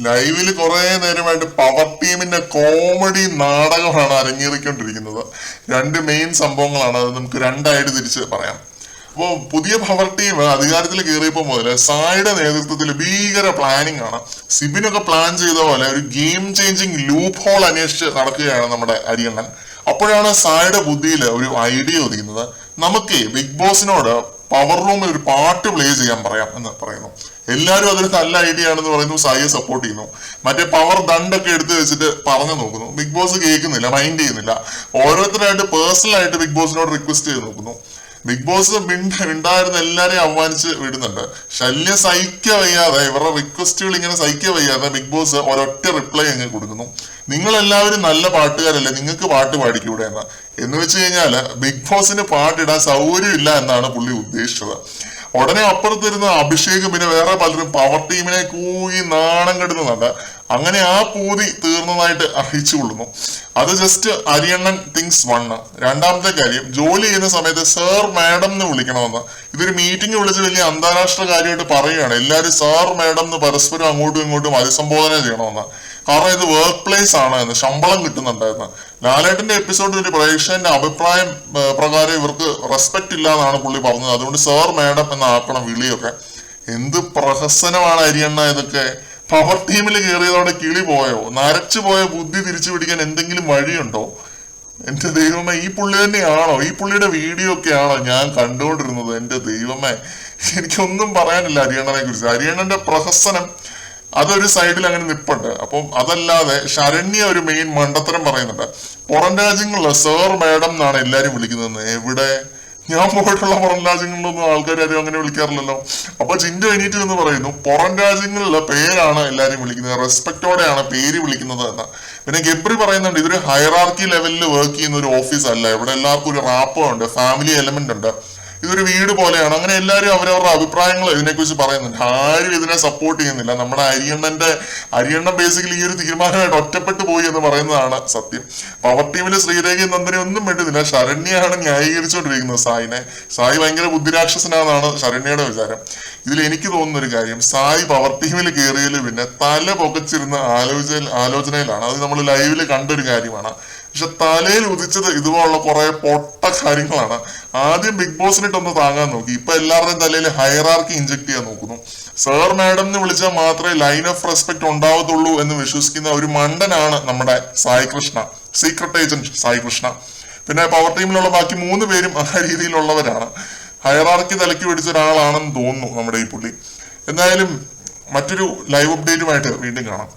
ലൈവില് കുറെ നേരമായിട്ട് പവർ ടീമിന്റെ കോമഡി നാടകമാണ് അരങ്ങേറിക്കൊണ്ടിരിക്കുന്നത്. രണ്ട് മെയിൻ സംഭവങ്ങളാണ്, അത് നമുക്ക് രണ്ടായിട്ട് തിരിച്ച് പറയാം. അപ്പോൾ പുതിയ പവർ ടീം അധികാരത്തിൽ കയറിയപ്പോൾ മുതൽ സായിയുടെ നേതൃത്വത്തിൽ ഭീകര പ്ലാനിങ് ആണ്. സിബിനൊക്കെ പ്ലാൻ ചെയ്ത പോലെ ഒരു ഗെയിം ചേഞ്ചിങ് ലൂപ്പ് ഹോൾ അന്വേഷിച്ച് നടക്കുകയാണ് നമ്മുടെ അരിയണ്ണൻ. അപ്പോഴാണ് സായിയുടെ ബുദ്ധിയിൽ ഒരു ഐഡിയ ഒതുങ്ങുന്നത്. നമുക്ക് ബിഗ് ബോസിനോട് പവർ റൂമിൽ ഒരു പാട്ട് പ്ലേ ചെയ്യാൻ പറയാം എന്ന് പറയുന്നു. എല്ലാവരും അതൊരു നല്ല ഐഡിയ ആണെന്ന് പറയുന്നു, സായിയെ സപ്പോർട്ട് ചെയ്യുന്നു. മറ്റേ പവർ ദണ്ടൊക്കെ എടുത്ത് വെച്ചിട്ട് പറഞ്ഞു നോക്കുന്നു. ബിഗ് ബോസ് കേൾക്കുന്നില്ല, മൈൻഡ് ചെയ്യുന്നില്ല. ഓരോരുത്തരായിട്ട് പേഴ്സണലായിട്ട് ബിഗ് ബോസിനോട് റിക്വസ്റ്റ് ചെയ്ത് നോക്കുന്നു. ബിഗ് ബോസ് മിണ്ടായിരുന്ന എല്ലാരെയും അവമാനിച്ച് വിടുന്നുണ്ട്. ശല്യം സഹിക്ക വയ്യാതെ, ഇവരുടെ റിക്വസ്റ്റുകൾ ഇങ്ങനെ സഹിക്ക വയ്യാതെ ബിഗ് ബോസ് ഒരൊറ്റ റിപ്ലൈ അങ്ങ് കൊടുക്കുന്നു. നിങ്ങൾ എല്ലാവരും നല്ല പാട്ടുകാരല്ലേ, നിങ്ങൾക്ക് പാട്ട് പാടിക്കൂടെ എന്ന് വെച്ച് കഴിഞ്ഞാല് ബിഗ് ബോസിന് പാട്ടിടാൻ സൗകര്യമില്ല എന്നാണ് പുള്ളി ഉദ്ദേശിച്ചത്. ഉടനെ അപ്പുറത്തിരുന്ന അഭിഷേക് പിന്നെ വേറെ പലരും പവർ ടീമിനെ കൂകി നാണം കെടുന്നുണ്ട്. അങ്ങനെ ആ പൂതി തീർന്നതായിട്ട് അറിയിച്ചു കൊള്ളുന്നു. അത് ജസ്റ്റ് അരിയണ്ണൻ തിങ്സ് വണ്ണ്. രണ്ടാമത്തെ കാര്യം, ജോലി ചെയ്യുന്ന സമയത്ത് സർ മാഡം എന്ന് വിളിക്കണമെന്ന്. ഇതൊരു മീറ്റിംഗ് വിളിച്ച് വലിയ അന്താരാഷ്ട്ര കാര്യമായിട്ട് പറയുകയാണ്. എല്ലാവരും സർ മാഡം എന്ന് പരസ്പരം അങ്ങോട്ടും ഇങ്ങോട്ടും അഭിസംബോധന ചെയ്യണമെന്ന്. കാരണം ഇത് വർക്ക് പ്ലേസ് ആണ് എന്ന്, ശമ്പളം കിട്ടുന്നുണ്ടായിരുന്നു. ലാലേട്ടന്റെ എപ്പിസോഡിൽ ഒരു പ്രേക്ഷകന്റെ അഭിപ്രായം പ്രകാരം ഇവർക്ക് റെസ്പെക്ട് ഇല്ല എന്നാണ് പുള്ളി പറഞ്ഞത്. അതുകൊണ്ട് സർ മാഡം എന്നാക്കണം വിളിയൊക്കെ. എന്ത് പ്രഹസനമാണ് അരിയണ്ണ ഇതൊക്കെ. പവർ ടീമിൽ കയറിയതോടെ കിളി പോയോ? നരച്ചു പോയ ബുദ്ധി തിരിച്ചു പിടിക്കാൻ എന്തെങ്കിലും വഴിയുണ്ടോ? എന്റെ ദൈവമേ, ഈ പുള്ളി തന്നെയാണോ? ഈ പുള്ളിയുടെ വീഡിയോ ഒക്കെ ആണോ ഞാൻ കണ്ടുകൊണ്ടിരുന്നത്? എന്റെ ദൈവമേ, എനിക്കൊന്നും പറയാനില്ല അരിയണ്ണനെ കുറിച്ച്. അരിയണ്ണന്റെ പ്രഹസനം അതൊരു സൈഡിൽ അങ്ങനെ നിപ്പുണ്ട്. അപ്പം അതല്ലാതെ ശരണ്യ ഒരു മെയിൻ മണ്ടത്തരം പറയുന്നുണ്ട്. പുറം രാജ്യങ്ങളില് സർ മാഡം എന്നാണ് എല്ലാരും വിളിക്കുന്നത്. എവിടെ? ഞാൻ പോയിട്ടുള്ള പുറം രാജ്യങ്ങളിലൊന്നും ആൾക്കാരും അങ്ങനെ വിളിക്കാറില്ലല്ലോ. അപ്പൊ ചിന്തു എണീറ്റ് എന്ന് പറയുന്നു, പുറം രാജ്യങ്ങളിലെ പേരാണ് എല്ലാരും വിളിക്കുന്നത്, റെസ്പെക്റ്റോടെയാണ് പേര് വിളിക്കുന്നത് എന്ന്. പിന്നെ ഗബ്രി പറയുന്നുണ്ട്, ഇതൊരു ഹൈറാർക്കി ലെവലിൽ വർക്ക് ചെയ്യുന്ന ഒരു ഓഫീസ് അല്ല, ഇവിടെ എല്ലാവർക്കും ഒരു റാപ്പോ ഉണ്ട്, ഫാമിലി എലമെന്റ് ഉണ്ട്, ഇതൊരു വീട് പോലെയാണ്. അങ്ങനെ എല്ലാവരും അവരവരുടെ അഭിപ്രായങ്ങൾ ഇതിനെക്കുറിച്ച് പറയുന്നുണ്ട്. ആരും ഇതിനെ സപ്പോർട്ട് ചെയ്യുന്നില്ല. നമ്മുടെ അരിയണ്ണൻ ബേസിക്കലി ഈ ഒരു തീരുമാനമായിട്ട് ഒറ്റപ്പെട്ടു പോയി എന്ന് പറയുന്നതാണ് സത്യം. പവർ ടീമില് ശ്രീരേഖയും നന്ദനെ ഒന്നും വേണ്ടുന്നില്ല. ശരണ്യാണ് ന്യായീകരിച്ചുകൊണ്ടിരിക്കുന്നത് സായിനെ. സായി ഭയങ്കര ബുദ്ധിരാക്ഷസനാണെന്നാണ് ശരണ്യയുടെ വിചാരം. ഇതിൽ എനിക്ക് തോന്നുന്ന ഒരു കാര്യം, സായി പവർ ടീമിൽ കയറിയതിൽ പിന്നെ തല പൊക്കച്ചിരുന്ന ആലോചനയിലാണ്. അത് നമ്മൾ ലൈവില് കണ്ടൊരു കാര്യമാണ്. പക്ഷെ തലയിൽ ഉദിച്ചത് ഇതുപോലുള്ള കുറെ പൊട്ട കാര്യങ്ങളാണ്. ആദ്യം ബിഗ് ബോസിനിട്ടൊന്ന് താങ്ങാൻ നോക്കി, ഇപ്പൊ എല്ലാവരുടെയും തലയിൽ ഹൈറാർക്കി ഇഞ്ചക്ട് ചെയ്യാൻ നോക്കുന്നു. സർ മാഡം എന്ന് വിളിച്ചാൽ മാത്രമേ ലൈൻ ഓഫ് റെസ്പെക്ട് ഉണ്ടാവത്തുള്ളൂ എന്ന് വിശ്വസിക്കുന്ന ഒരു മണ്ടനാണ് നമ്മുടെ സായി കൃഷ്ണ, സീക്രട്ട് ഏജന്റ് സായി കൃഷ്ണ. പിന്നെ പവർ ടീമിലുള്ള ബാക്കി 3 പേരും ആ രീതിയിലുള്ളവരാണ്. ഹൈറാർക്കി തലയ്ക്ക് പിടിച്ച ഒരാളാണെന്ന് തോന്നുന്നു നമ്മുടെ ഈ പുള്ളി. എന്തായാലും മറ്റൊരു ലൈവ് അപ്ഡേറ്റുമായിട്ട് വീണ്ടും കാണാം.